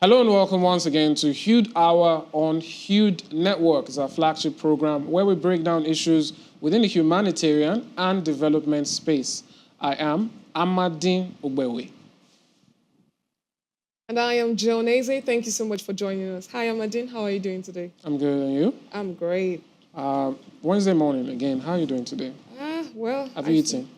Hello and welcome once again to Hude Hour on Hude Network. It's our flagship program where we break down issues within the humanitarian and development space. I am Amadine Ogbewe. And I am Jonaze. Thank you so much for joining us. Hi, Amadine. How are you doing today? I'm good, and you? I'm great. Wednesday morning again. How are you doing today? Well. Have you eaten?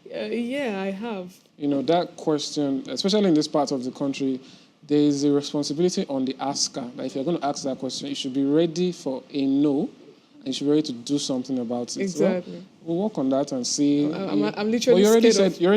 Yeah, I have. You know, that question, especially in this part of the country, there is a responsibility on the asker that if you're going to ask that question, you should be ready for a no, and you should be ready to do something about it. Exactly. So we'll work on that and see. I'm literally You already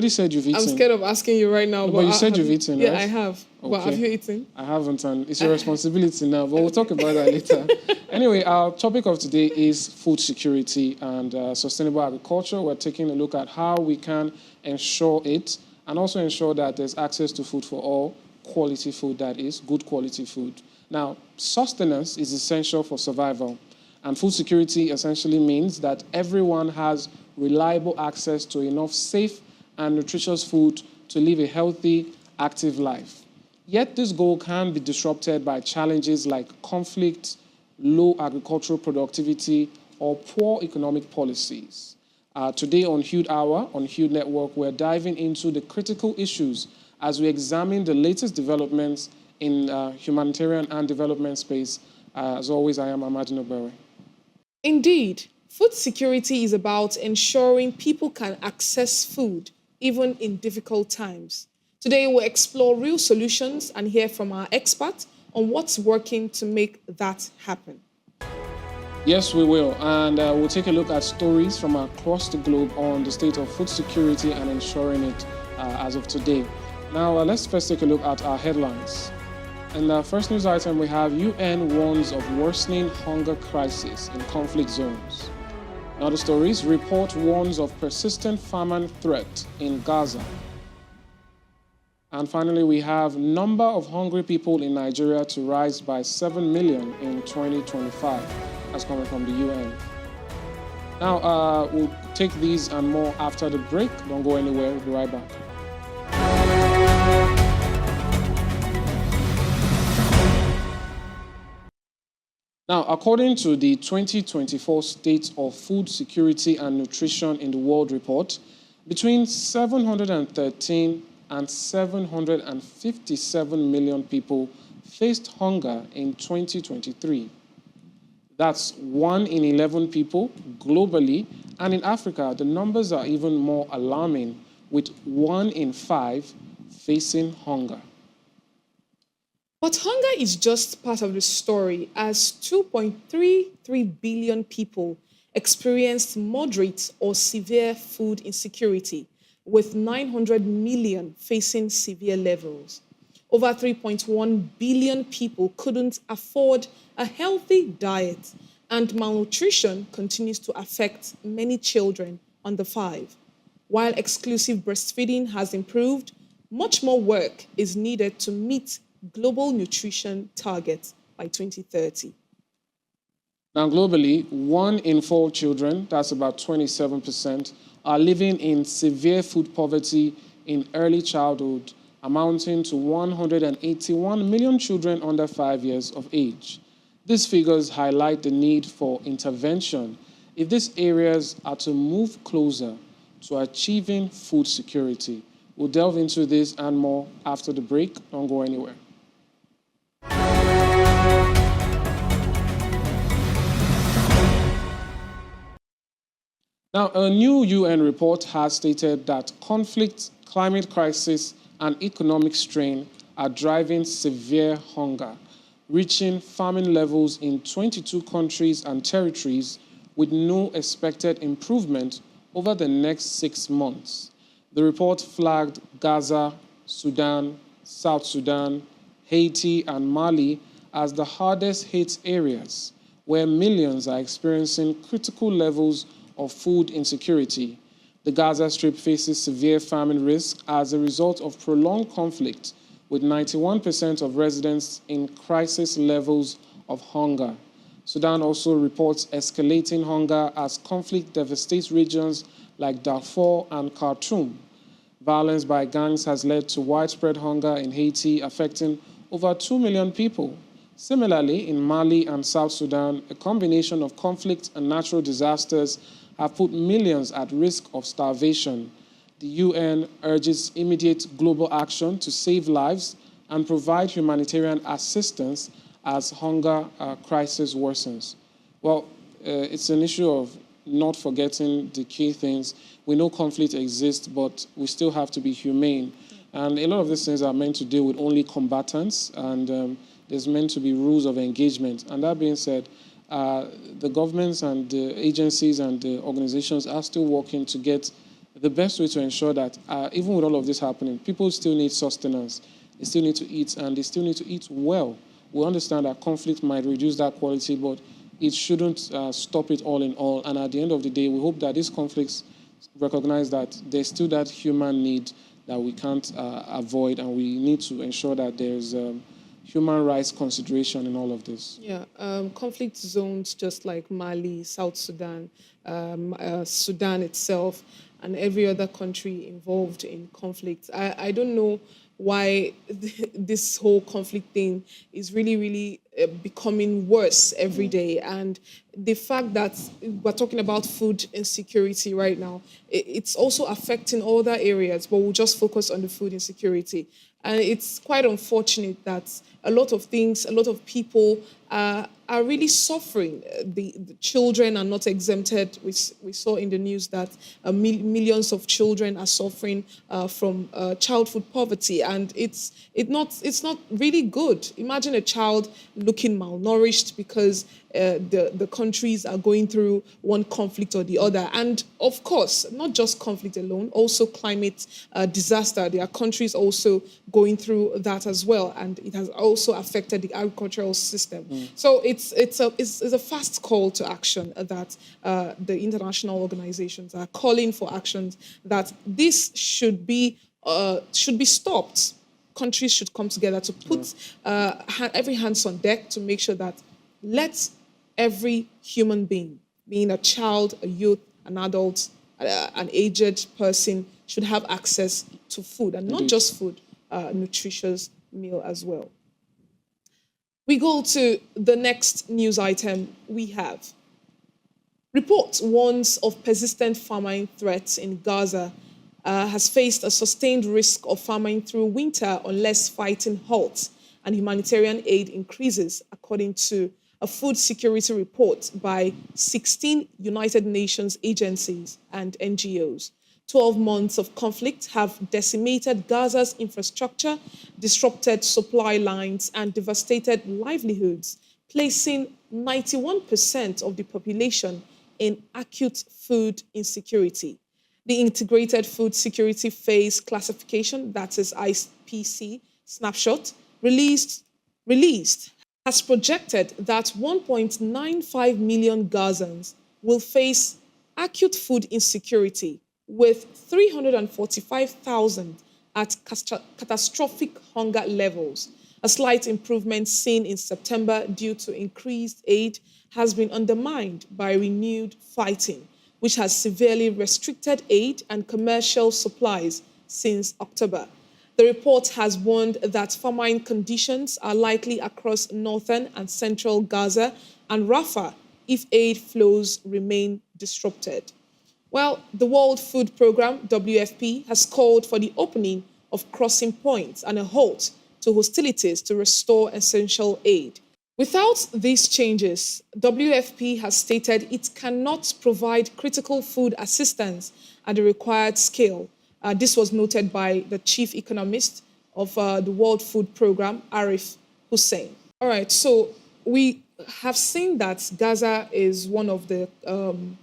said you've eaten. I'm scared of asking you right now. No, but you said you've eaten, yeah, right? I have. Okay. But have you eaten? I haven't, and it's your responsibility now, but we'll talk about that later. Anyway, our topic of today is food security and sustainable agriculture. We're taking a look at how we can ensure it and also ensure that there's access to food for all, quality food that is, good quality food. Now, sustenance is essential for survival, and food security essentially means that everyone has reliable access to enough safe and nutritious food to live a healthy, active life. Yet this goal can be disrupted by challenges like conflict, low agricultural productivity, or poor economic policies. Today on Hude Hour, on Hude Network, we're diving into the critical issues as we examine the latest developments in humanitarian and development space. As always, I am Amadine Ogbewe. Indeed, food security is about ensuring people can access food even in difficult times. Today, we'll explore real solutions and hear from our experts on what's working to make that happen. Yes, we will. And we'll take a look at stories from across the globe on the state of food security and ensuring it as of today. Now, let's first take a look at our headlines. In the first news item, we have UN warns of worsening hunger crisis in conflict zones. In other stories, report warns of persistent famine threat in Gaza. And finally, we have number of hungry people in Nigeria to rise by 7 million in 2025. That's coming from the UN. Now, we'll take these and more after the break. Don't go anywhere. We'll be right back. Now, according to the 2024 State of Food Security and Nutrition in the World Report, between 713 and 757 million people faced hunger in 2023. That's 1 in 11 people globally, and in Africa, the numbers are even more alarming, with 1 in 5 facing hunger. But hunger is just part of the story, as 2.33 billion people experienced moderate or severe food insecurity, with 900 million facing severe levels. Over 3.1 billion people couldn't afford a healthy diet, and malnutrition continues to affect many children under 5. While exclusive breastfeeding has improved, much more work is needed to meet global nutrition targets by 2030. Now, globally, 1 in 4 children, that's about 27%, are living in severe food poverty in early childhood, amounting to 181 million children under 5 years of age. These figures highlight the need for intervention if these areas are to move closer to achieving food security. We'll delve into this and more after the break. Don't go anywhere. Now, a new UN report has stated that conflict, climate crisis, and economic strain are driving severe hunger, reaching famine levels in 22 countries and territories with no expected improvement over the next 6 months. The report flagged Gaza, Sudan, South Sudan, Haiti, and Mali as the hardest hit areas, where millions are experiencing critical levels of food insecurity. The Gaza Strip faces severe famine risk as a result of prolonged conflict, with 91% of residents in crisis levels of hunger. Sudan also reports escalating hunger as conflict devastates regions like Darfur and Khartoum. Violence by gangs has led to widespread hunger in Haiti, affecting over 2 million people. Similarly, in Mali and South Sudan, a combination of conflict and natural disasters have put millions at risk of starvation. The UN urges immediate global action to save lives and provide humanitarian assistance as hunger crisis worsens. Well, it's an issue of not forgetting the key things. We know conflict exists, but we still have to be humane. And a lot of these things are meant to deal with only combatants, and there's meant to be rules of engagement. And that being said, the governments and the agencies and the organizations are still working to get the best way to ensure that even with all of this happening, people still need sustenance. They still need to eat, and they still need to eat well. We understand that conflict might reduce that quality, but it shouldn't stop it all in all. And at the end of the day, we hope that these conflicts recognize that there's still that human need that we can't avoid, and we need to ensure that there's human rights consideration in all of this. Yeah, conflict zones just like Mali, South Sudan, Sudan itself, and every other country involved in conflict. I don't know why this whole conflict thing is really becoming worse every day. And the fact that we're talking about food insecurity right now, it's also affecting other areas, but we'll just focus on the food insecurity. And it's quite unfortunate that a lot of things, a lot of people are really suffering. The children are not exempted. We saw in the news that millions of children are suffering from childhood poverty, and it's not really good. Imagine a child looking malnourished because the countries are going through one conflict or the other. And of course, not just conflict alone, also climate disaster. There are countries also going through that as well, and it has also affected the agricultural system. So it's a fast call to action that the international organizations are calling for actions, that this should be stopped. Countries should come together to put every hands on deck to make sure that every human being, being a child, a youth, an adult, an aged person, should have access to food, and not just food, nutritious meal as well. We go to the next news item we have. Report warns of persistent famine threats in Gaza, has faced a sustained risk of famine through winter unless fighting halts and humanitarian aid increases, according to a food security report by 16 United Nations agencies and NGOs. 12 months of conflict have decimated Gaza's infrastructure, disrupted supply lines, and devastated livelihoods, placing 91% of the population in acute food insecurity. The Integrated Food Security Phase Classification, that is IPC snapshot, released has projected that 1.95 million Gazans will face acute food insecurity, with 345,000 at catastrophic hunger levels. A slight improvement seen in September due to increased aid has been undermined by renewed fighting, which has severely restricted aid and commercial supplies since October. The report has warned that famine conditions are likely across northern and central Gaza and Rafah if aid flows remain disrupted. Well, the World Food Programme, WFP, has called for the opening of crossing points and a halt to hostilities to restore essential aid. Without these changes, WFP has stated it cannot provide critical food assistance at the required scale. This was noted by the chief economist of the World Food Programme, Arif Hussein. All right, so we have seen that Gaza is one of the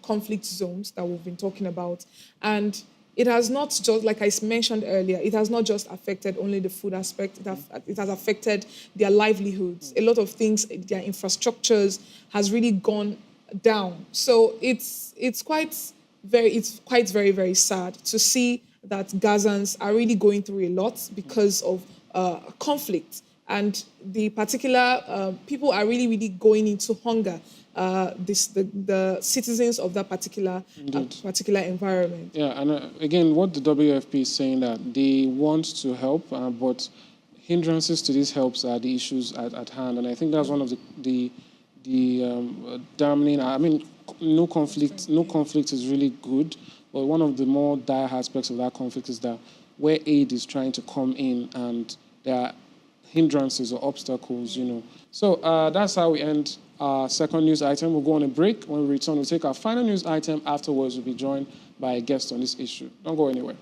conflict zones that we've been talking about. And it has not just, like I mentioned earlier, it has not just affected only the food aspect, it has affected their livelihoods. A lot of things, their infrastructures has really gone down. So it's quite very, very sad to see that Gazans are really going through a lot because of conflict. And the particular people are really going into hunger. The citizens of that particular environment. Yeah, and again, what the WFP is saying that they want to help, but hindrances to these helps are the issues at hand, and I think that's one of the damning. I mean, no conflict is really good, but one of the more dire aspects of that conflict is that where aid is trying to come in and there are hindrances or obstacles, So that's how we end our second news item. We'll go on a break. When we return, we'll take our final news item. Afterwards, we'll be joined by a guest on this issue. Don't go anywhere.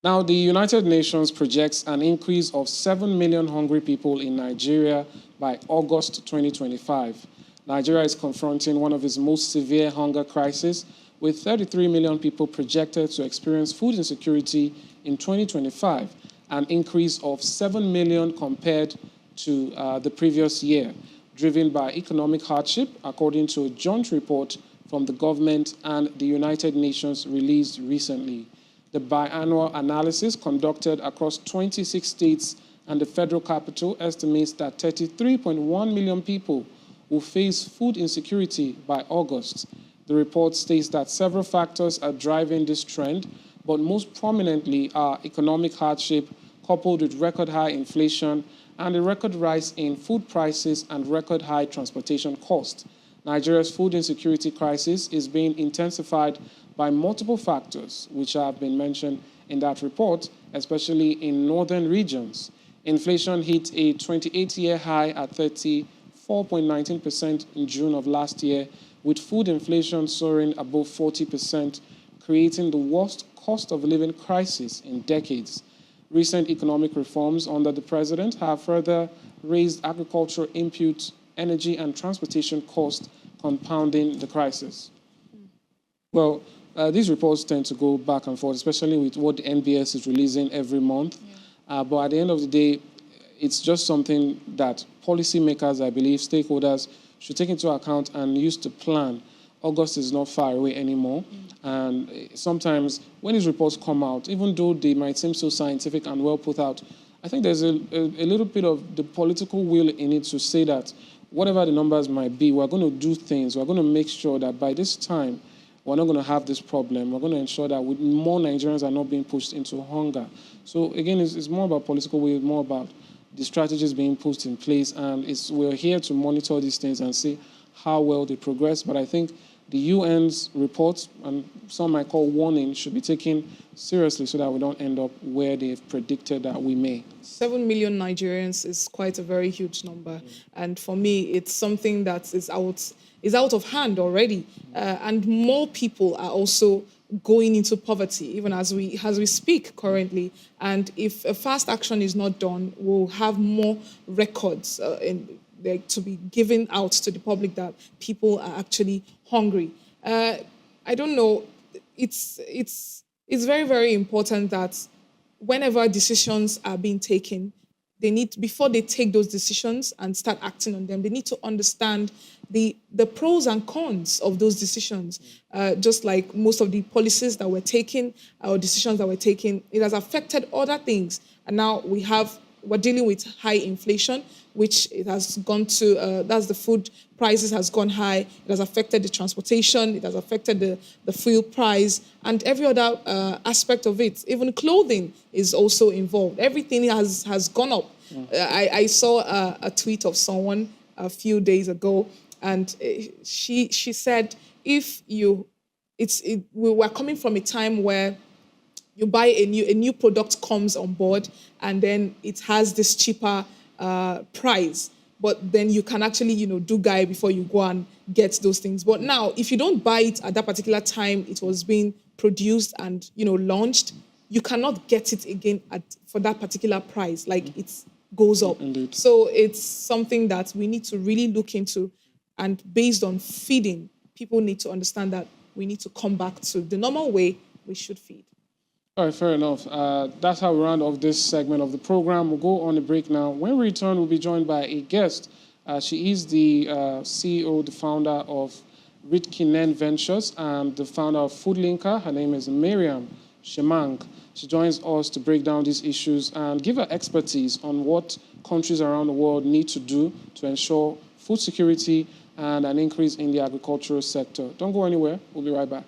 Now, the United Nations projects an increase of 7 million hungry people in Nigeria by August 2025. Nigeria is confronting one of its most severe hunger crises, with 33 million people projected to experience food insecurity in 2025, an increase of 7 million compared to the previous year, driven by economic hardship, according to a joint report from the government and the United Nations released recently. The biannual analysis conducted across 26 states and the federal capital estimates that 33.1 million people will face food insecurity by August. The report states that several factors are driving this trend, but most prominently are economic hardship coupled with record high inflation and a record rise in food prices and record high transportation costs. Nigeria's food insecurity crisis is being intensified by multiple factors, which have been mentioned in that report, especially in northern regions. Inflation hit a 28-year high at 34.19% in June of last year, with food inflation soaring above 40%, creating the worst cost of living crisis in decades. Recent economic reforms under the president have further raised agricultural inputs, energy and transportation costs, compounding the crisis. Well, these reports tend to go back and forth, especially with what the NBS is releasing every month. But at the end of the day, it's just something that policymakers, I believe, stakeholders should take into account and use to plan. August is not far away anymore. And sometimes when these reports come out, even though they might seem so scientific and well put out, I think there's a little bit of the political will in it to say that whatever the numbers might be, we're going to do things. We're going to make sure that by this time, we're not going to have this problem. We're going to ensure that more Nigerians are not being pushed into hunger. So again, it's more about political will, more about the strategies being put in place. And we're here to monitor these things and see how well they progress. But I think the UN's reports, and some might call warning, should be taken seriously so that we don't end up where they've predicted that we may. 7 million Nigerians is quite a very huge number. And for me, it's something that is out of hand already. And more people are also going into poverty, even as we speak currently. And if a fast action is not done, we'll have more records to be given out to the public that people are actually hungry. I don't know. It's very, very important that whenever decisions are being taken, before they take those decisions and start acting on them, they need to understand the pros and cons of those decisions. Just like most of the policies that were taken or decisions that were taken, it has affected other things. And now we're dealing with high inflation, which it has gone to, that's the food prices has gone high. It has affected the transportation. It has affected the fuel price and every other aspect of it. Even clothing is also involved. Everything has gone up. I saw a tweet of someone a few days ago, and she said, we were coming from a time where you buy a new product comes on board, and then it has this cheaper price. But then you can actually, do guy before you go and get those things. But now, if you don't buy it at that particular time it was being produced and, launched, you cannot get it again for that particular price. Like it goes up. Indeed. So it's something that we need to really look into. And based on feeding, people need to understand that we need to come back to the normal way we should feed. All right, fair enough. That's how we round off this segment of the program. We'll go on a break now. When we return, we'll be joined by a guest. She is the CEO, the founder of Ritkinen Ventures, and the founder of Foodlinker. Her name is Miriam Shimang. She joins us to break down these issues and give her expertise on what countries around the world need to do to ensure food security and an increase in the agricultural sector. Don't go anywhere. We'll be right back.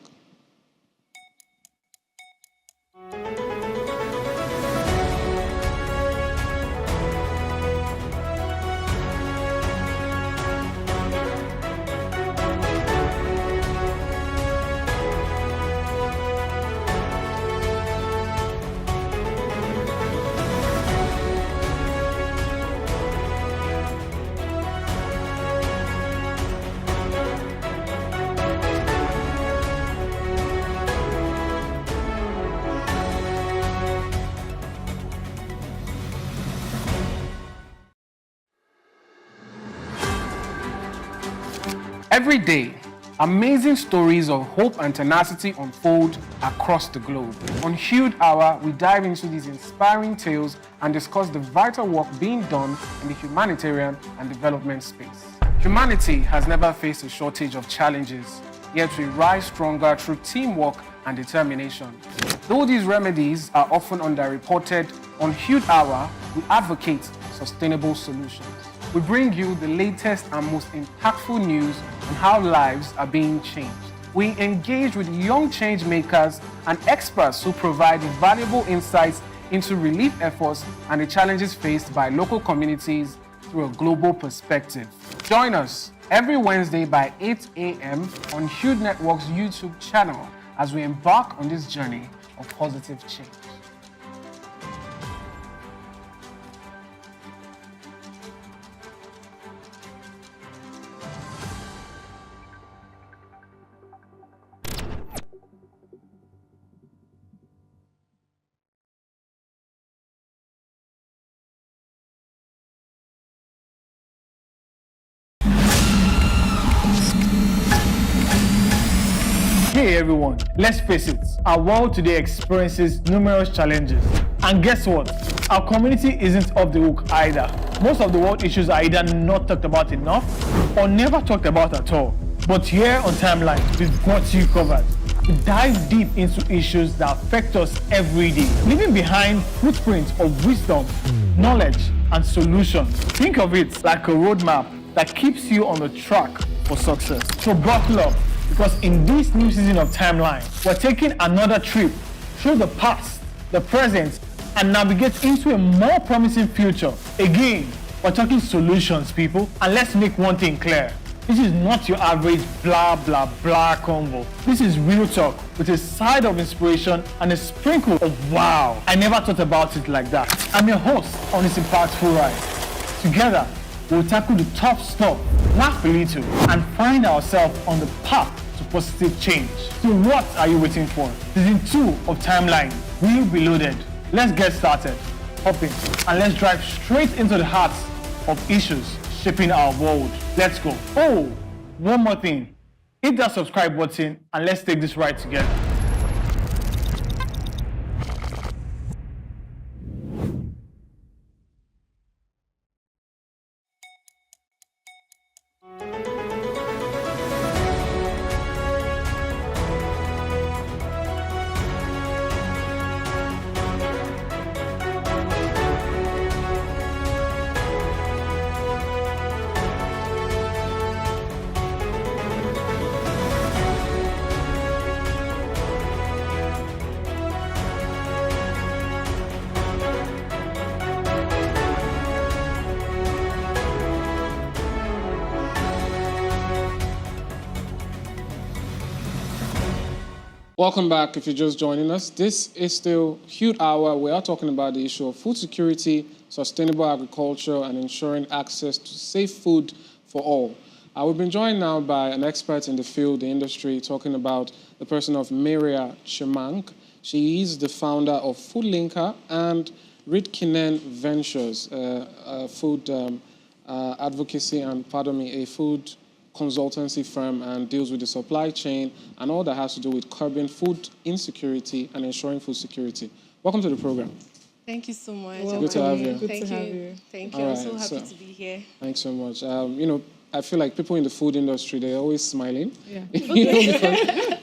Every day, amazing stories of hope and tenacity unfold across the globe. On Hude Hour, we dive into these inspiring tales and discuss the vital work being done in the humanitarian and development space. Humanity has never faced a shortage of challenges, yet we rise stronger through teamwork and determination. Though these remedies are often underreported, on Hude Hour, we advocate sustainable solutions. We bring you the latest and most impactful news on how lives are being changed. We engage with young change makers and experts who provide valuable insights into relief efforts and the challenges faced by local communities through a global perspective. Join us every Wednesday by 8 a.m. on Hude Network's YouTube channel as we embark on this journey of positive change. Hey everyone, let's face it, our world today experiences numerous challenges. And guess what? Our community isn't off the hook either. Most of the world issues are either not talked about enough or never talked about at all. But here on Timeline, we've got you covered. We dive deep into issues that affect us every day, leaving behind footprints of wisdom, knowledge, and solutions. Think of it like a roadmap that keeps you on the track for success. So buckle up, because in this new season of Timeline, we're taking another trip through the past, the present, and navigate into a more promising future. Again, we're talking solutions, people. And let's make one thing clear. This is not your average blah, blah, blah convo. This is real talk with a side of inspiration and a sprinkle of wow. I never thought about it like that. I'm your host on this impactful ride. Together, we'll tackle the tough stuff, laugh a little, and find ourselves on the path to positive change. So what are you waiting for? Season 2 of Timeline will be loaded. Let's get started. Hop in, and let's drive straight into the hearts of issues shaping our world. Let's go. Oh, one more thing. Hit that subscribe button and let's take this ride together. Welcome back if you're just joining us. This is still Hude Hour. We are talking about the issue of food security, sustainable agriculture, and ensuring access to safe food for all. We've been joined now by an expert in the field, the industry, talking about the person of Maria Shimang. She is the founder of Food Linker and Ridkinen Ventures, a food advocacy and, a food consultancy firm, and deals with the supply chain and all that has to do with curbing food insecurity and ensuring food security. Welcome to the program. Thank you so much. Well, good to have you. Good to have you. Thank you. I'm so happy to be here. Thanks so much. I feel like people in the food industry, they're always smiling. Yeah. Because,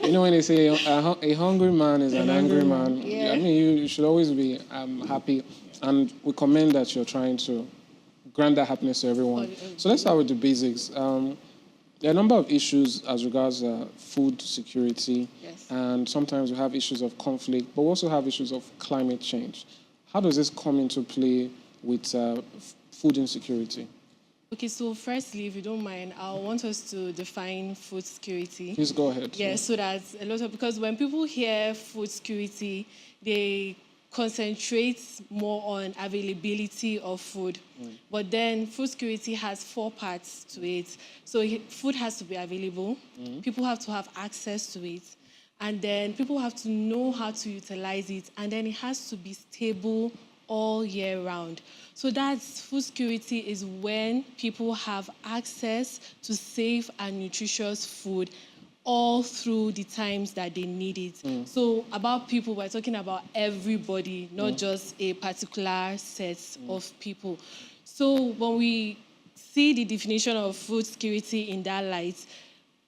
when they say a hungry man is an angry man, Yeah. you should always be happy. And we commend that you're trying to grant that happiness to everyone. So let's start with the basics. There are a number of issues as regards food security, Yes. and sometimes we have issues of conflict, but we also have issues of climate change. How does this come into play with food insecurity? Okay, so firstly, if you don't mind, I want us to define food security. Please go ahead. Yeah, so that because when people hear food security, they concentrate more on availability of food. But then food security has 4 parts to it. So food has to be available, people have to have access to it, and then people have to know how to utilize it, and then it has to be stable all year round. So that's food security is when people have access to safe and nutritious food all through the times that they need it. So about people, we're talking about everybody, not just a particular set of people. So when we see the definition of food security in that light,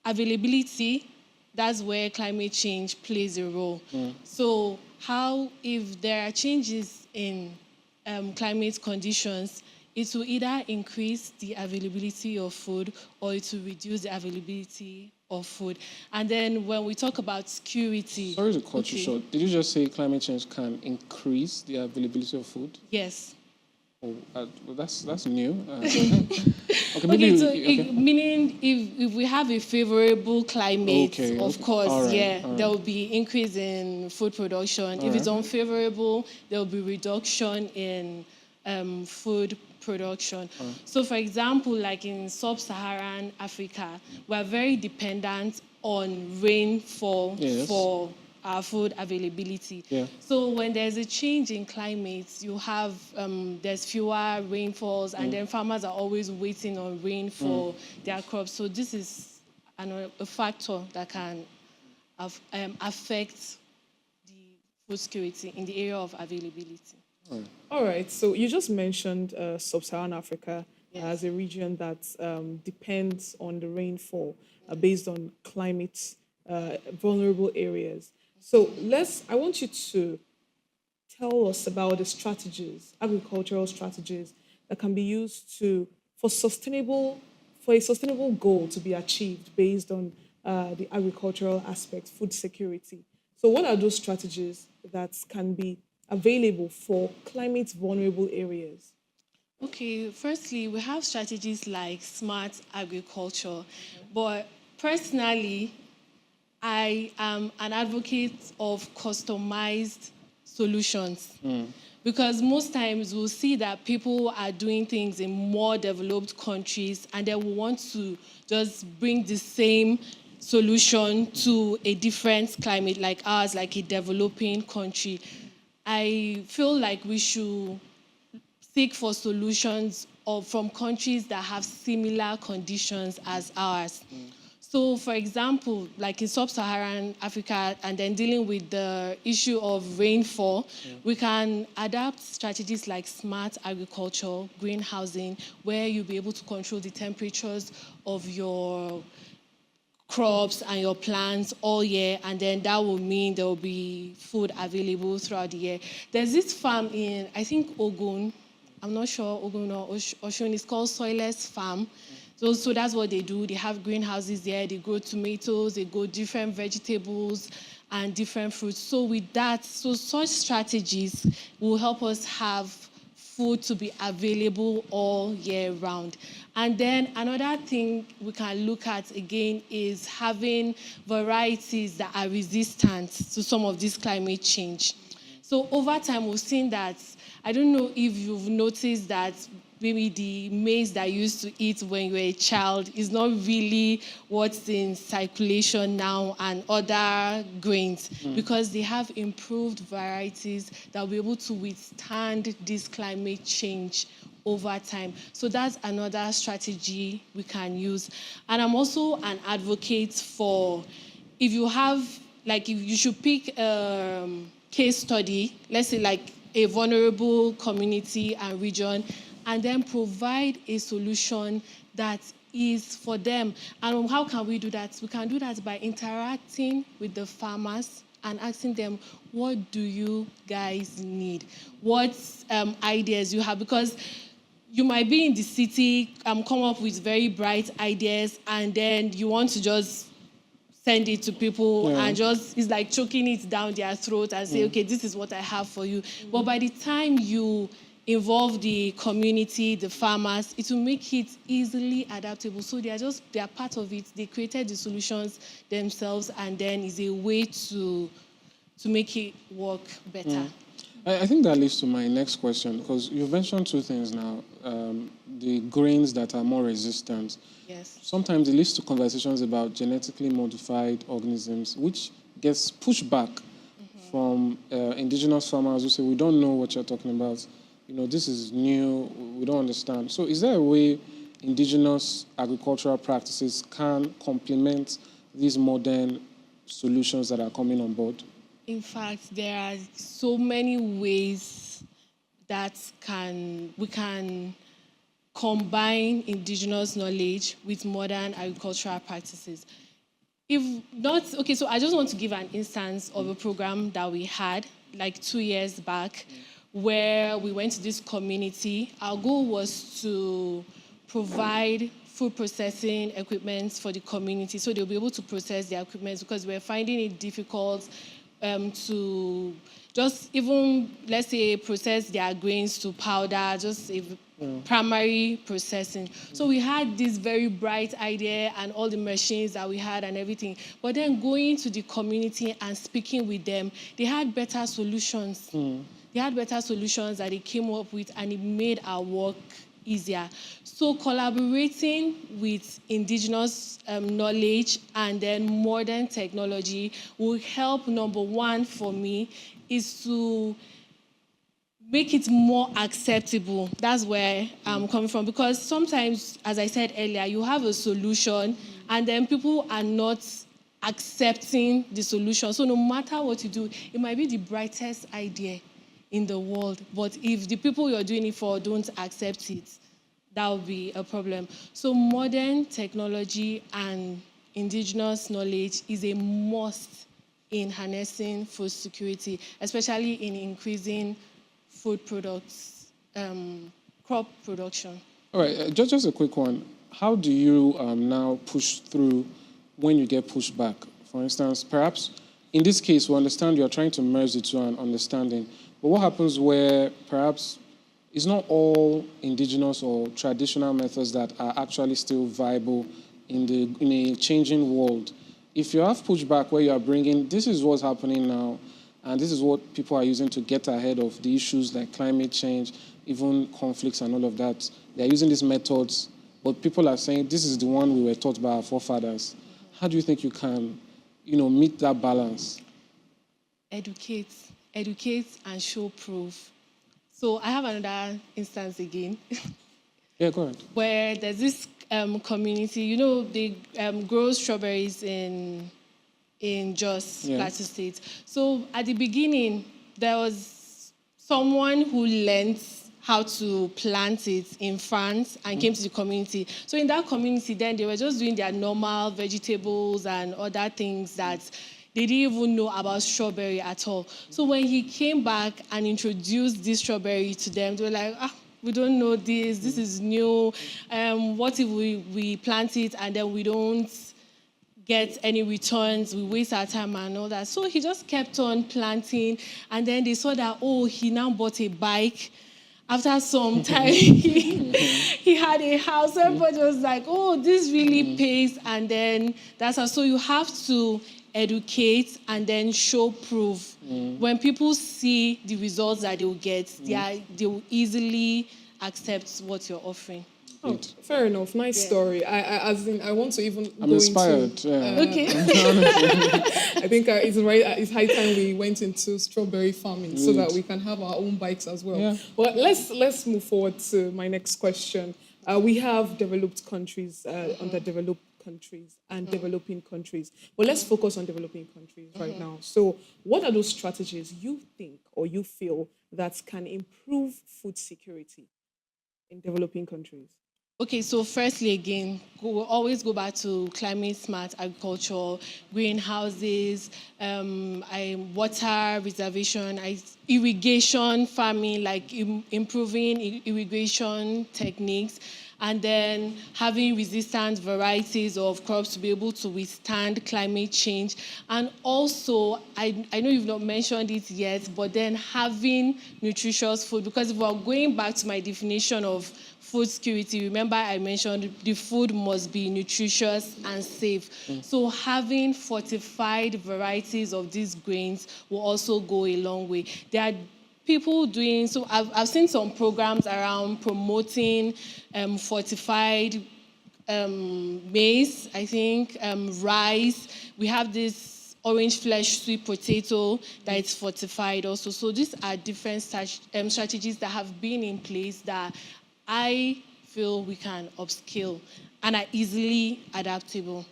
availability, that's where climate change plays a role. So how, if there are changes in climate conditions, it will either increase the availability of food or it will reduce the availability of food. And then when we talk about security... Sorry to cut you short. Did you just say climate change can increase the availability of food? Yes. Oh, well, that's new. Okay, meaning if we have a favorable climate, of course, there will be increase in food production. If it's unfavorable, there will be reduction in food production. So, for example, like in Sub-Saharan Africa, we're very dependent on rainfall for our food availability. So when there's a change in climate, you have there's fewer rainfalls, and then farmers are always waiting on rain for their crops. So this is a factor that can affect the food security in the area of availability. All right, so you just mentioned Sub-Saharan Africa as a region that depends on the rainfall based on climate vulnerable areas. So I want you to tell us about the strategies, agricultural strategies that can be used for a sustainable goal to be achieved based on the agricultural aspect, food security. So what are those strategies that can be available for climate vulnerable areas? Okay, firstly, we have strategies like smart agriculture, but personally, I am an advocate of customized solutions because most times we'll see that people are doing things in more developed countries and they will want to just bring the same solution to a different climate like ours, like a developing country. I feel like we should seek for solutions from countries that have similar conditions as ours. So, for example, like in Sub-Saharan Africa, and then dealing with the issue of rainfall, we can adapt strategies like smart agriculture, greenhousing, where you'll be able to control the temperatures of your crops and your plants all year, and then that will mean there will be food available throughout the year. There's this farm in, I think, Ogun. I'm not sure, Ogun or Oshun. It's called Soilless Farm. So that's what they do. They have greenhouses there. They grow tomatoes. They grow different vegetables and different fruits. So with that, such strategies will help us have food to be available all year round. And then another thing we can look at again is having varieties that are resistant to some of this climate change. So over time, we've seen that, I don't know if you've noticed that maybe the maize that you used to eat when you were a child is not really what's in circulation now, and other grains, because they have improved varieties that will be able to withstand this climate change over time. So that's another strategy we can use. And I'm also an advocate for, if you have, like, if you should pick a case study, let's say like a vulnerable community and region, and then provide a solution that is for them. And how can we do that? We can do that by interacting with the farmers and asking them, what do you guys need? What ideas you have? Because you might be in the city, come up with very bright ideas, and then you want to just send it to people and just, it's like choking it down their throat and say, okay, this is what I have for you. But by the time you involve the community, the farmers, it will make it easily adaptable. So they are part of it. They created the solutions themselves, and then is a way to make it work better. I think that leads to my next question, because you've mentioned two things now. The grains that are more resistant. Yes. Sometimes it leads to conversations about genetically modified organisms, which gets pushed back from indigenous farmers who say, we don't know what you're talking about. This is new, we don't understand. So is there a way indigenous agricultural practices can complement these modern solutions that are coming on board? In fact, there are so many ways that we can combine indigenous knowledge with modern agricultural practices. If not, okay, so I just want to give an instance of a program that we had like 2 years back where we went to this community. Our goal was to provide food processing equipment for the community so they'll be able to process their equipment, because we're finding it difficult to just even, let's say, process their grains to powder, just primary processing. So we had this very bright idea and all the machines that we had and everything. But then going to the community and speaking with them, they had better solutions. They had better solutions that they came up with, and it made our work easier. So collaborating with indigenous knowledge and then modern technology will help. Number one for me is to make it more acceptable. That's where I'm coming from. Because sometimes, as I said earlier, you have a solution and then people are not accepting the solution. So no matter what you do, it might be the brightest idea in the world, but if the people you're doing it for don't accept it, that will be a problem. So modern technology and indigenous knowledge is a must in harnessing food security, especially in increasing food products, crop production. All right, just a quick one. How do you now push through when you get pushed back? For instance, perhaps in this case, we understand you're trying to merge the two and understanding. But what happens where perhaps it's not all indigenous or traditional methods that are actually still viable in a changing world? If you have pushback where you are bringing, this is what's happening now, and this is what people are using to get ahead of the issues like climate change, even conflicts and all of that. They're using these methods, but people are saying this is the one we were taught by our forefathers. How do you think you can, meet that balance? Educate and show proof. So I have another instance again. Yeah, go ahead. Where there's this community, they grow strawberries in Jos, Plateau State. So at the beginning, there was someone who learned how to plant it in France and came to the community. So in that community, then they were just doing their normal vegetables and other things that they didn't even know about strawberry at all. So when he came back and introduced this strawberry to them, they were like, we don't know this. This is new. What if we plant it and then we don't get any returns? We waste our time and all that. So he just kept on planting. And then they saw that, he now bought a bike. After some time, he had a house. Everybody was like, this really pays. And then that's how. So you have to educate and then show proof. When people see the results that they will get, they will easily accept what you're offering. Oh, fair enough. Nice story. I want to even I'm go inspired. into... Okay. I think it's high time we went into strawberry farming so that we can have our own bikes as well. Yeah. But let's move forward to my next question. We have developed countries, underdeveloped countries, and developing countries. But let's focus on developing countries right now. So what are those strategies you think or you feel that can improve food security in developing countries? Okay, so firstly, again, we'll always go back to climate smart agriculture, greenhouses, water reservation, irrigation farming, like improving irrigation techniques, and then having resistant varieties of crops to be able to withstand climate change. And also, I know you've not mentioned it yet, but then having nutritious food, because if we're going back to my definition of food security, remember I mentioned the food must be nutritious and safe. So having fortified varieties of these grains will also go a long way. There are people doing, so I've seen some programs around promoting fortified maize, I think, rice. We have this orange flesh sweet potato that is fortified also. So these are different strategies that have been in place that I feel we can upscale and are easily adaptable.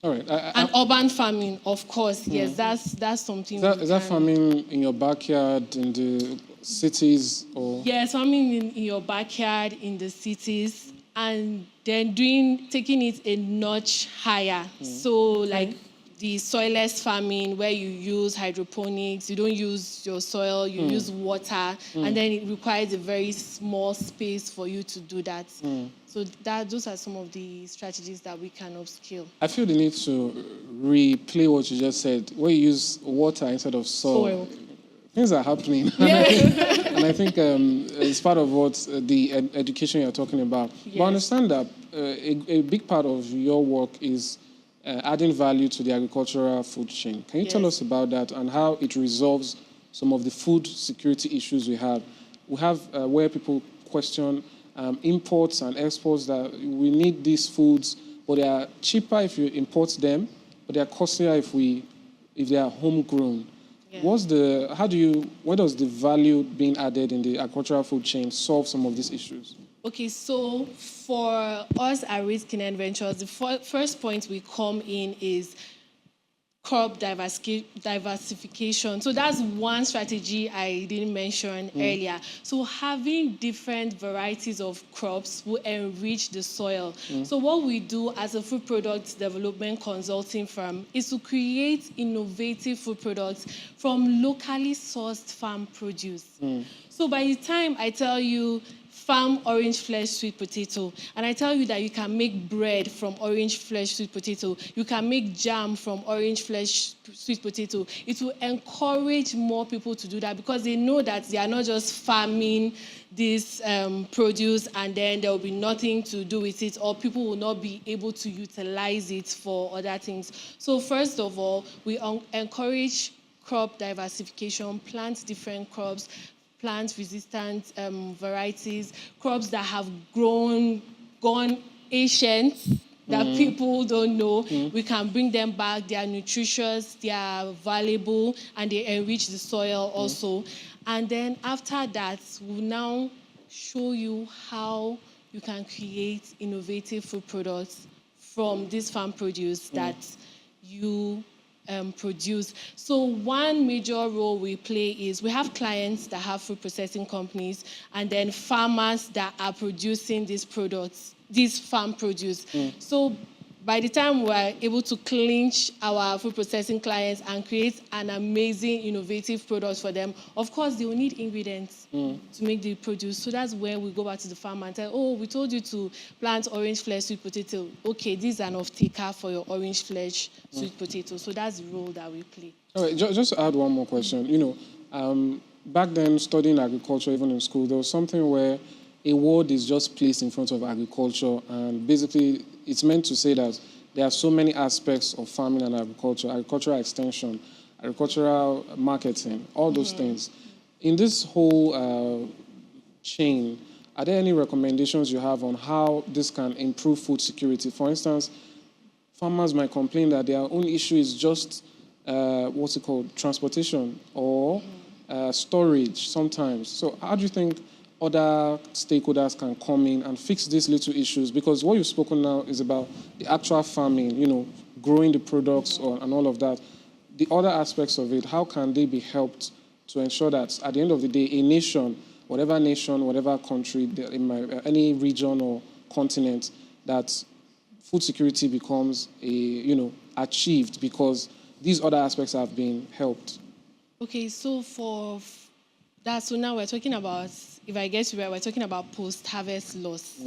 All right. And urban farming, of course, yes, that's something. Is that farming in your backyard, in the cities, or? Yes, farming in your backyard, in the cities, and then taking it a notch higher. So, like the soilless farming, where you use hydroponics, you don't use your soil, you use water, and then it requires a very small space for you to do that. So those are some of the strategies that we can upscale. I feel the need to replay what you just said, where you use water instead of soil. Things are happening. Yeah. And I think it's part of what the education you're talking about. Yes. But I understand that a big part of your work is adding value to the agricultural food chain. Can you tell us about that and how it resolves some of the food security issues we have? We have where people question imports and exports, that we need these foods, but they are cheaper if you import them, but they are costlier if they are homegrown. Yeah. Where does the value being added in the agricultural food chain solve some of these issues? Okay, so for us at Risk in Ventures, the first point we come in is crop diversification. So that's one strategy I didn't mention earlier. So having different varieties of crops will enrich the soil. So what we do as a food products development consulting firm is to create innovative food products from locally sourced farm produce. So by the time I tell you farm orange flesh sweet potato, and I tell you that you can make bread from orange flesh sweet potato, you can make jam from orange flesh sweet potato, it will encourage more people to do that, because they know that they are not just farming this produce and then there will be nothing to do with it, or people will not be able to utilize it for other things. So first of all, we encourage crop diversification, plant different crops, plant-resistant varieties, crops that have gone ancient, that people don't know. We can bring them back. They are nutritious, they are valuable, and they enrich the soil also. And then after that, we'll now show you how you can create innovative food products from this farm produce that you produce. So one major role we play is we have clients that have food processing companies, and then farmers that are producing these products, this farm produce. So by the time we're able to clinch our food processing clients and create an amazing, innovative product for them, of course, they will need ingredients to make the produce. So that's where we go back to the farmer and tell, oh, we told you to plant orange flesh sweet potato. Okay, this is an off-taker for your orange flesh sweet potato. So that's the role that we play. All right, just to add one more question. Back then, studying agriculture, even in school, there was something where a word is just placed in front of agriculture, and basically it's meant to say that there are so many aspects of farming and agriculture, agricultural extension, agricultural marketing, all those things. In this whole chain, are there any recommendations you have on how this can improve food security? For instance, farmers might complain that their only issue is just, transportation or storage sometimes. So how do you think other stakeholders can come in and fix these little issues? Because what you've spoken now is about the actual farming, growing the products and all of that. The other aspects of it, how can they be helped to ensure that at the end of the day, a nation, whatever country, any region or continent that food security becomes achieved because these other aspects have been helped? Okay, so so now we're talking about, if I get you right, we're talking about post-harvest loss.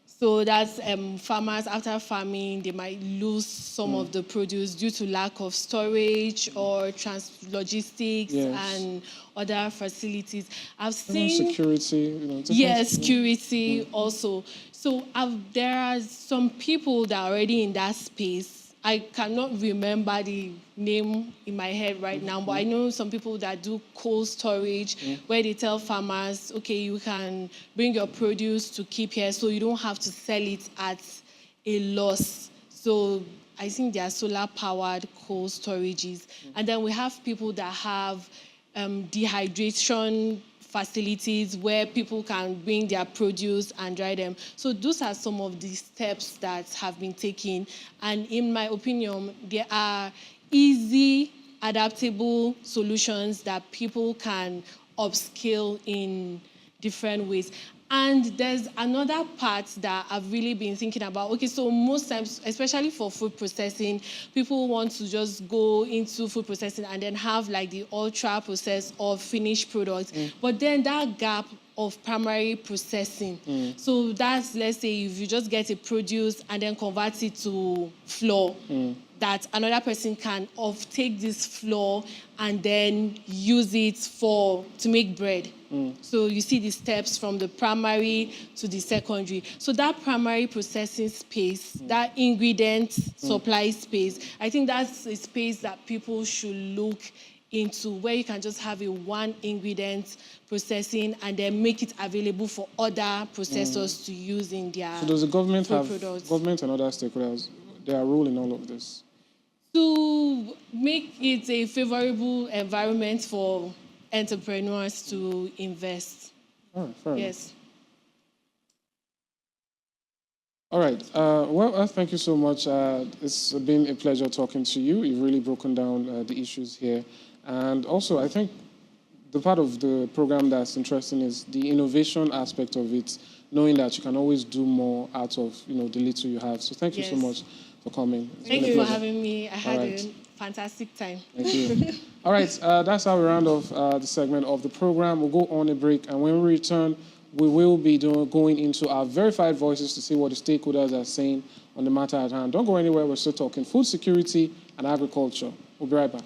So that's farmers after farming, they might lose some of the produce due to lack of storage or logistics and other facilities. I've seen security, yes, security also. So there are some people that are already in that space. I cannot remember the name in my head right now, but I know some people that do cold storage where they tell farmers, okay, you can bring your produce to keep here so you don't have to sell it at a loss. So I think they are solar-powered cold storages. And then we have people that have dehydration facilities where people can bring their produce and dry them. So those are some of the steps that have been taken. And in my opinion, there are easy, adaptable solutions that people can upskill in different ways. And there's another part that I've really been thinking about. Okay, so most times, especially for food processing, people want to just go into food processing and then have like the ultra processed or finished products. But then that gap of primary processing. So that's, let's say, if you just get a produce and then convert it to flour, that another person can take this flour and then use it to make bread. So you see the steps from the primary to the secondary. So that primary processing space, that ingredient supply space, I think that's a space that people should look into, where you can just have a one ingredient processing and then make it available for other processors to use in their So does the government have products. Government and other stakeholders, their role in all of this? To make it a favorable environment for entrepreneurs to invest. All right, fair Yes. enough. All right. Thank you so much. It's been a pleasure talking to you. You've really broken down the issues here. And also, I think the part of the program that's interesting is the innovation aspect of it, knowing that you can always do more out of the little you have. So thank you so Yes. much for coming. It's Thank been a you for pleasure. having me. I had right. a fantastic time. Thank you. All right, that's how we round off the segment of the program. We'll go on a break, and when we return, we will be going into our verified voices to see what the stakeholders are saying on the matter at hand. Don't go anywhere. We're still talking food security and agriculture. We'll be right back.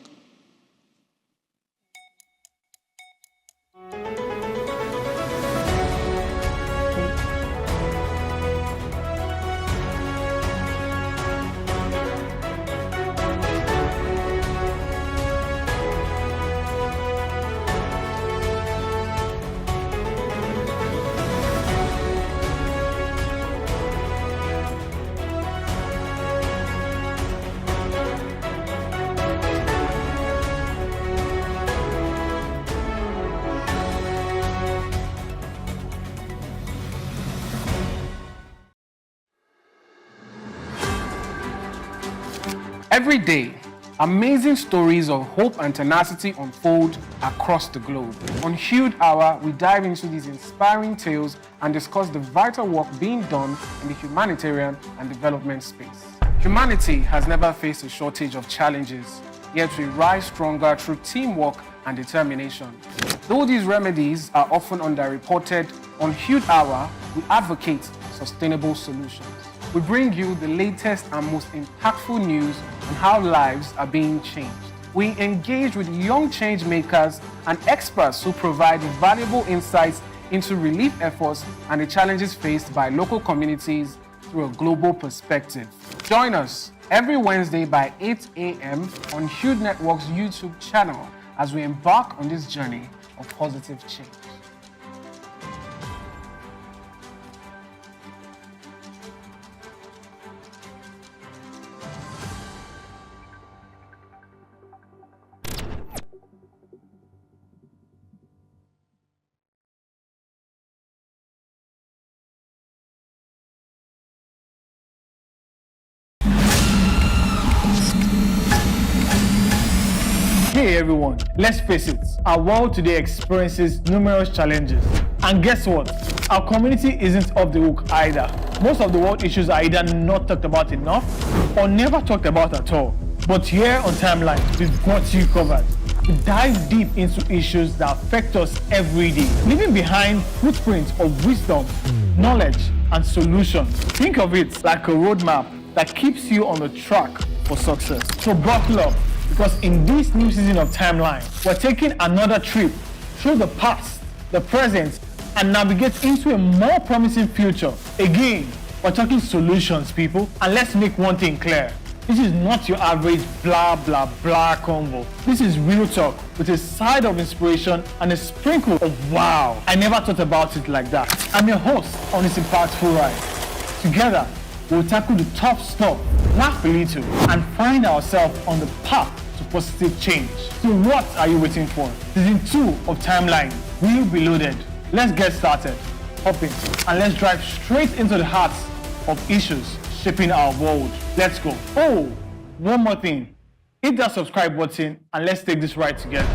Every day, amazing stories of hope and tenacity unfold across the globe. On Hude Hour, we dive into these inspiring tales and discuss the vital work being done in the humanitarian and development space. Humanity has never faced a shortage of challenges, yet we rise stronger through teamwork and determination. Though these remedies are often underreported, on Hude Hour, we advocate sustainable solutions. We bring you the latest and most impactful news on how lives are being changed. We engage with young change makers and experts who provide valuable insights into relief efforts and the challenges faced by local communities through a global perspective. Join us every Wednesday by 8 a.m. on Hude Network's YouTube channel as we embark on this journey of positive change. Hey everyone, let's face it, our world today experiences numerous challenges. And guess what? Our community isn't off the hook either. Most of the world issues are either not talked about enough or never talked about at all. But here on Timeline, we've got you covered. We dive deep into issues that affect us every day, leaving behind footprints of wisdom, knowledge, and solutions. Think of it like a roadmap that keeps you on the track for success. So buckle up, because in this new season of Timeline, we're taking another trip through the past, the present, and navigate into a more promising future. Again, we're talking solutions, people. And let's make one thing clear. This is not your average blah, blah, blah convo. This is real talk with a side of inspiration and a sprinkle of wow. I never thought about it like that. I'm your host on this impactful ride. Together, we'll tackle the tough stuff, laugh a little, and find ourselves on the path to positive change. So what are you waiting for? Season 2 of Timeline will be loaded. Let's get started. Hop in and let's drive straight into the hearts of issues shaping our world. Let's go. Oh, one more thing. Hit that subscribe button and let's take this ride together.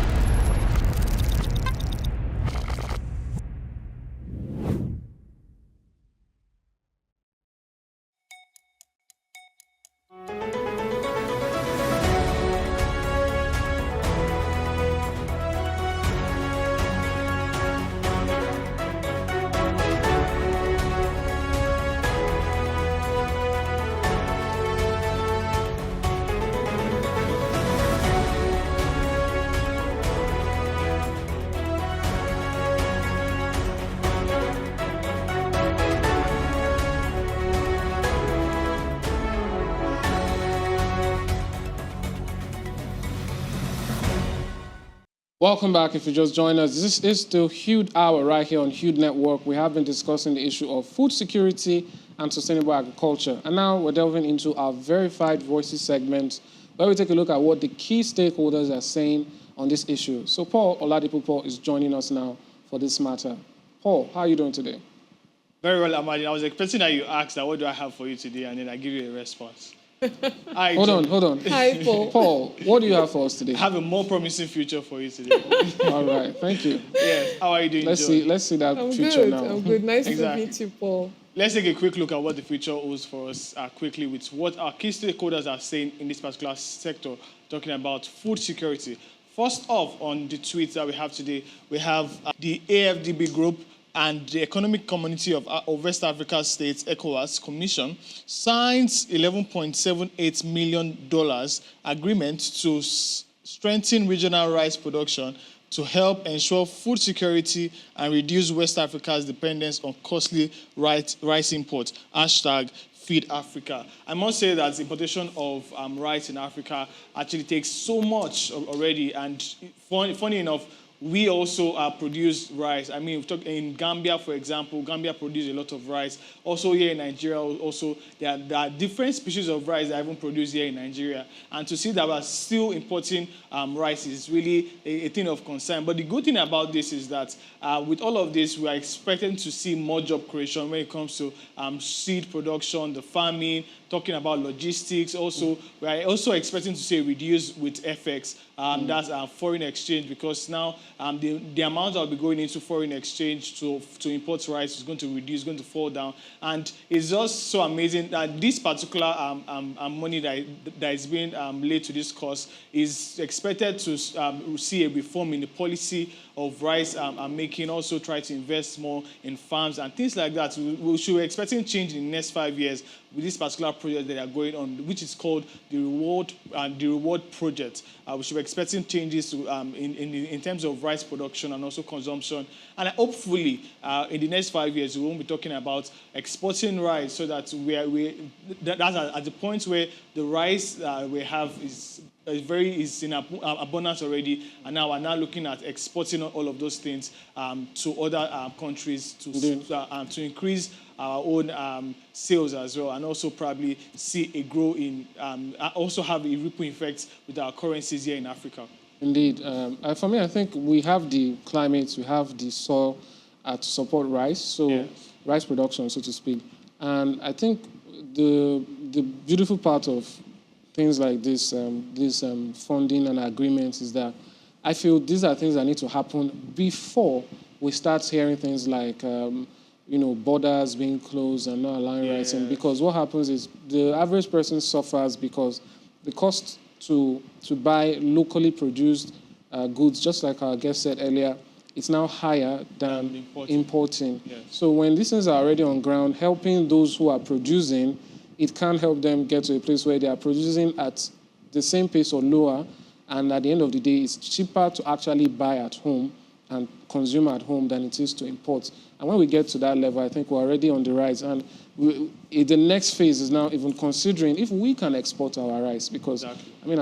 Welcome back if you just joined us. This is the Hude Hour right here on Hude Network. We have been discussing the issue of food security and sustainable agriculture. And now we're delving into our Verified Voices segment, where we take a look at what the key stakeholders are saying on this issue. So Paul Oladipo is joining us now for this matter. Paul, how are you doing today? Very well, Amadi. I was expecting that you asked that what do I have for you today, and then I give you a response. Hold on. Hi, Paul. Paul, what do you have for us today? I have a more promising future for you today. All right, thank you. Yes, how are you doing, Let's Joe? see that I'm future good. now. I'm good. Nice Exactly. to meet you, Paul. Let's take a quick look at what the future holds for us quickly with what our key stakeholders are saying in this particular sector, talking about food security. First off, on the tweets that we have today, we have the AFDB group and the Economic Community of West Africa States, ECOWAS Commission, signs $11.78 million agreement to strengthen regional rice production to help ensure food security and reduce West Africa's dependence on costly rice imports. Feed Africa. I must say that the importation of rice in Africa actually takes so much already, and funny enough, we also produce rice. I mean, in Gambia, for example, Gambia produces a lot of rice. Also here in Nigeria, also there are different species of rice that are even produced here in Nigeria. And to see that we're still importing rice is really a thing of concern. But the good thing about this is that with all of this, we are expecting to see more job creation when it comes to seed production, the farming, talking about logistics. Also, we are also expecting to see reduce with FX. That's foreign exchange, because now the amount that will be going into foreign exchange to import rice is going to reduce, going to fall down. And it's just so amazing that this particular money that is being laid to this cause is expected to see a reform in the policy of rice making, also try to invest more in farms and things like that. We should be expecting change in the next 5 years with this particular project that are going on, which is called the Reward Project. We should be expecting changes to, in terms of rice production and also consumption. And hopefully, in the next 5 years, we won't be talking about exporting rice, so that that's at the point where the rice we have is in abundance already, and now we're now looking at exporting all of those things to other countries to increase our own sales as well, and also probably see a grow in, also have a ripple effect with our currencies here in Africa. Indeed. For me, I think we have the climate, we have the soil to support rice, so rice production, so to speak. And I think the beautiful part of things like this, funding and agreements is that I feel these are things that need to happen before we start hearing things like, borders being closed and not allowing rights in. Because what happens is the average person suffers because the cost to buy locally produced goods, just like our guest said earlier, it's now higher than importing. Yes. So when these things are already on ground, helping those who are producing, it can help them get to a place where they are producing at the same pace or lower, and at the end of the day, it's cheaper to actually buy at home and consume at home than it is to import. And when we get to that level, I think we're already on the rise. And the next phase is now even considering if we can export our rice, because, our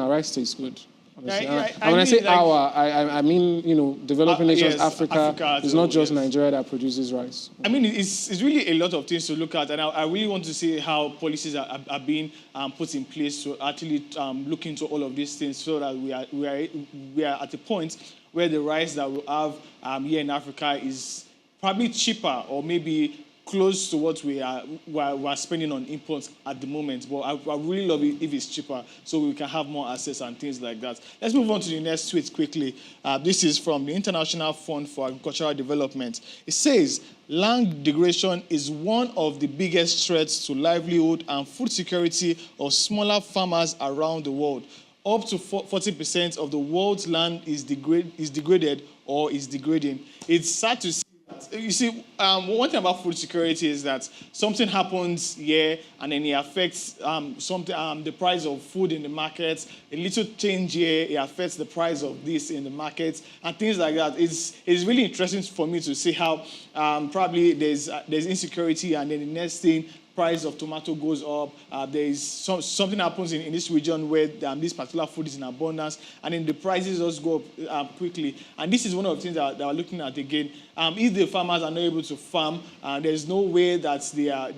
rice tastes good. Honestly. When I say I mean, developing nations, yes, Africa is not just Nigeria that produces rice. It's really a lot of things to look at, and I really want to see how policies are being put in place to actually look into all of these things, so that we are at a point where the rice that we have here in Africa is probably cheaper, or maybe close to what we are spending on imports at the moment. But I really love it if it's cheaper, so we can have more access and things like that. Let's move on to the next tweet quickly. This is from the International Fund for Agricultural Development. It says, land degradation is one of the biggest threats to livelihood and food security of smaller farmers around the world. Up to 40% of the world's land is degraded or is degrading. It's sad to see. You see, one thing about food security is that something happens here and then it affects the price of food in the market. A little change here, it affects the price of this in the market and things like that. It's really interesting for me to see how probably there's insecurity, and then the next thing, price of tomato goes up. There is something happens in this region where this particular food is in abundance, and then the prices just go up quickly. And this is one of the things that we're looking at again. If the farmers are not able to farm, there's no way that they'll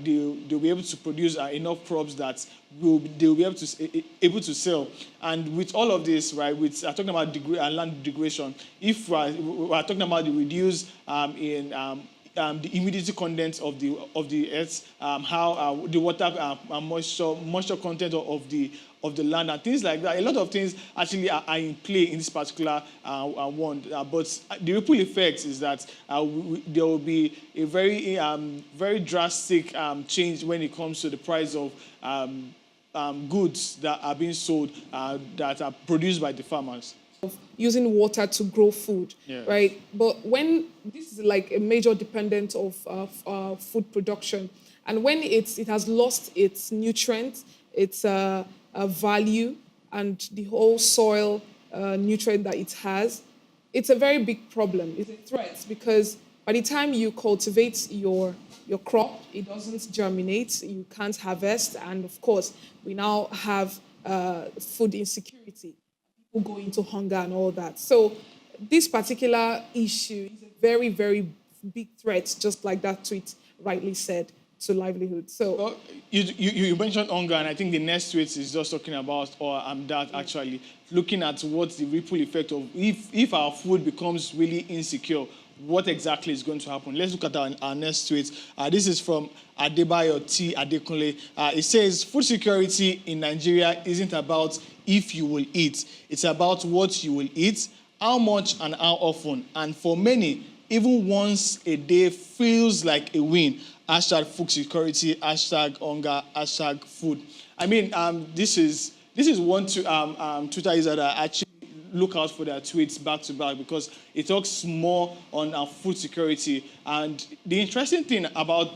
be able to produce enough crops that they'll be able to sell. And with all of this, right, with talking about land degradation, if we're talking about the reduce in the humidity content of the earth, how the water moisture content of the land and things like that. A lot of things actually are in play in this particular one. But the ripple effect is that there will be a very drastic change when it comes to the price of goods that are being sold that are produced by the farmers. Using water to grow food, right? But when this is like a major dependent of food production, and when it has lost its nutrients, its value, and the whole soil nutrient that it has, it's a very big problem. It's a threat, because by the time you cultivate your crop, it doesn't germinate, you can't harvest, and of course, we now have food insecurity. Go into hunger and all that. So this particular issue is a very, very big threat, just like that tweet rightly said, to livelihood. So you mentioned hunger, and I think the next tweet is just talking about, actually looking at what the ripple effect of if our food becomes really insecure, what exactly is going to happen. Let's look at our next tweet. This is from Adebayo T. Adekunle. It says, food security in Nigeria isn't about if you will eat. It's about what you will eat, how much and how often. And for many, even once a day feels like a win. Hashtag food security, hashtag hunger, hashtag food. This is one Twitter user that actually look out for their tweets back to back, because it talks more on food security. And the interesting thing about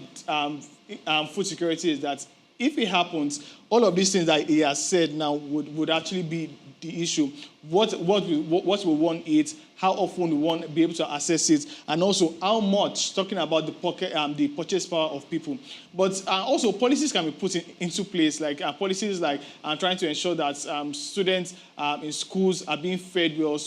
food security is that if it happens, all of these things that he has said now would actually be the issue. What we want to eat, how often we want to be able to access it, and also how much, talking about the purchase power of people. But also policies can be put into place, like policies like trying to ensure that students in schools are being fed well,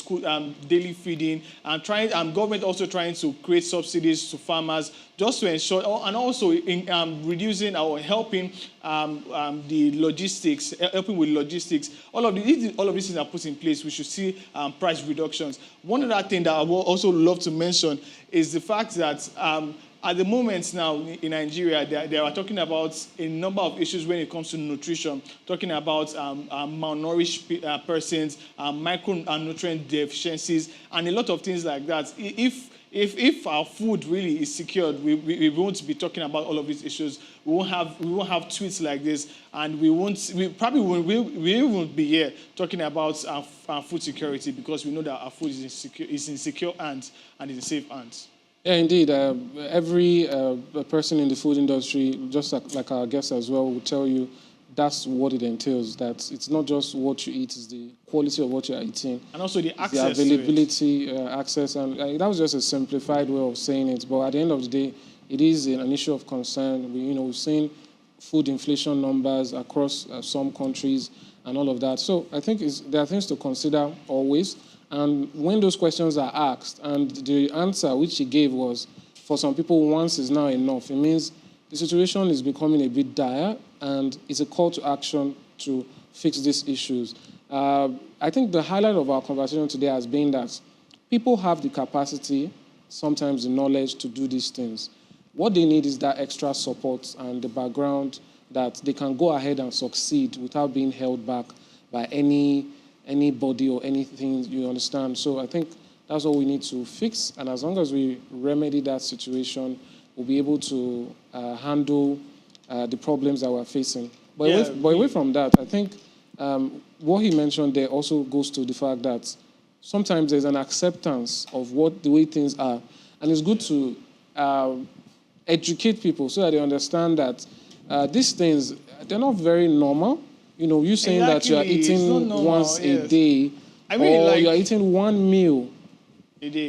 daily feeding, and government also trying to create subsidies to farmers just to ensure, and also in reducing or helping the logistics, helping with logistics. All of these things are put in place. We should see price reductions. One other thing that I would also love to mention is the fact that at the moment now in Nigeria, they are talking about a number of issues when it comes to nutrition, talking about malnourished persons, micronutrient deficiencies, and a lot of things like that. If our food really is secured, we won't be talking about all of these issues. We won't have tweets like this, and we won't be here talking about our food security, because we know that our food is in secure hands and is in safe hands. Yeah, indeed. Every person in the food industry, just like our guests as well, will tell you that's what it entails. That it's not just what you eat, it's the quality of what you're eating. And also the access, the availability, access. And that was just a simplified way of saying it. But at the end of the day, it is an issue of concern. We've seen food inflation numbers across some countries and all of that. So I think there are things to consider always. And when those questions are asked, and the answer which he gave was, for some people, once is now enough. It means the situation is becoming a bit dire, and it's a call to action to fix these issues. I think the highlight of our conversation today has been that people have the capacity, sometimes the knowledge to do these things. What they need is that extra support and the background that they can go ahead and succeed without being held back by anybody or anything, you understand? So I think that's what we need to fix. And as long as we remedy that situation, we'll be able to handle the problems that we're facing. But away from that, I think what he mentioned there also goes to the fact that sometimes there's an acceptance of the way things are. And it's good to educate people so that they understand that these things, they're not very normal. You saying that you are eating once a day, or you are eating one meal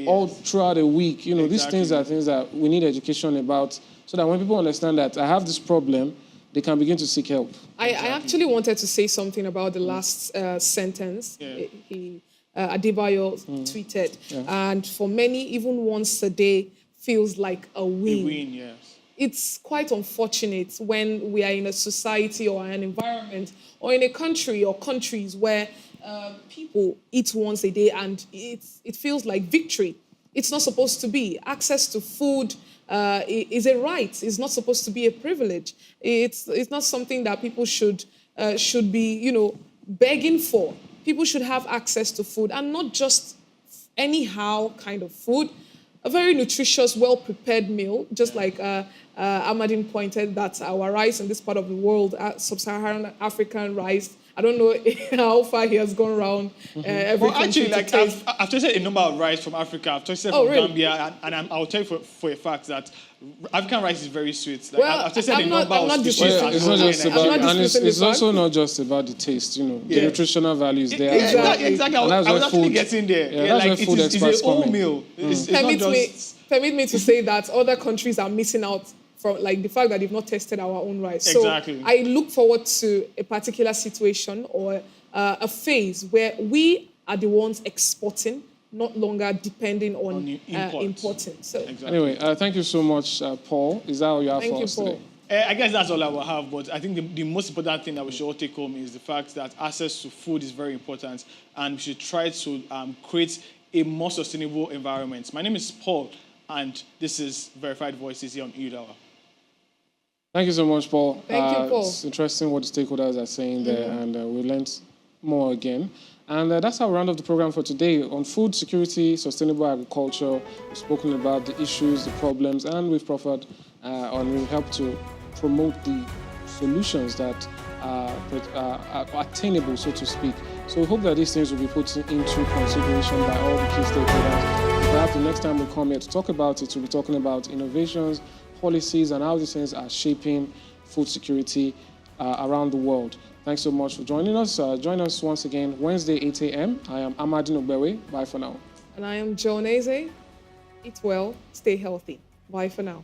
all throughout a week. These things are things that we need education about, so that when people understand that I have this problem, they can begin to seek help. I actually wanted to say something about the last sentence. Adebayo tweeted. Yeah. And for many, even once a day feels like a win. A win, yes. It's quite unfortunate when we are in a society or an environment or in a country or countries where people eat once a day and it feels like victory. It's not supposed to be. Access to food is a right. It's not supposed to be a privilege. It's not something that people should be, begging for. People should have access to food, and not just anyhow kind of food. A very nutritious, well-prepared meal, just like Ahmadine pointed that our rice in this part of the world, Sub-Saharan African rice, I don't know how far he has gone around every country. Well, actually, I've tasted a number of rice from Africa. I've tasted from Gambia, and I'll tell you for a fact that African rice is very sweet. I've tasted a number of species. It's not just about, and it's also not just about the taste. The nutritional values there. Exactly. I was actually getting there. It's a whole meal. Permit me to say that other countries are missing out from the fact that they've not tested our own rice. Exactly. So I look forward to a particular situation or a phase where we are the ones exporting, not longer depending on importing. So exactly. Anyway, thank you so much, Paul. Is that all you have for us today? I guess that's all I will have, but I think the most important thing that we should all take home is the fact that access to food is very important, and we should try to create a more sustainable environment. My name is Paul, and this is Verified Voices here on Hude. Thank you so much, Paul. Thank you, Paul. It's interesting what the stakeholders are saying there, and we learned more again. And that's our round of the program for today on food security, sustainable agriculture. We've spoken about the issues, the problems, and we've proffered and we've helped to promote the solutions that are attainable, so to speak. So we hope that these things will be put into consideration by all the key stakeholders. Perhaps the next time we come here to talk about it, we'll be talking about innovations, policies, and how these things are shaping food security around the world. Thanks so much for joining us. Join us once again Wednesday, 8 a.m. I am Ahmadine Ogbewe. Bye for now. And I am Joan Eze. Eat well, stay healthy. Bye for now.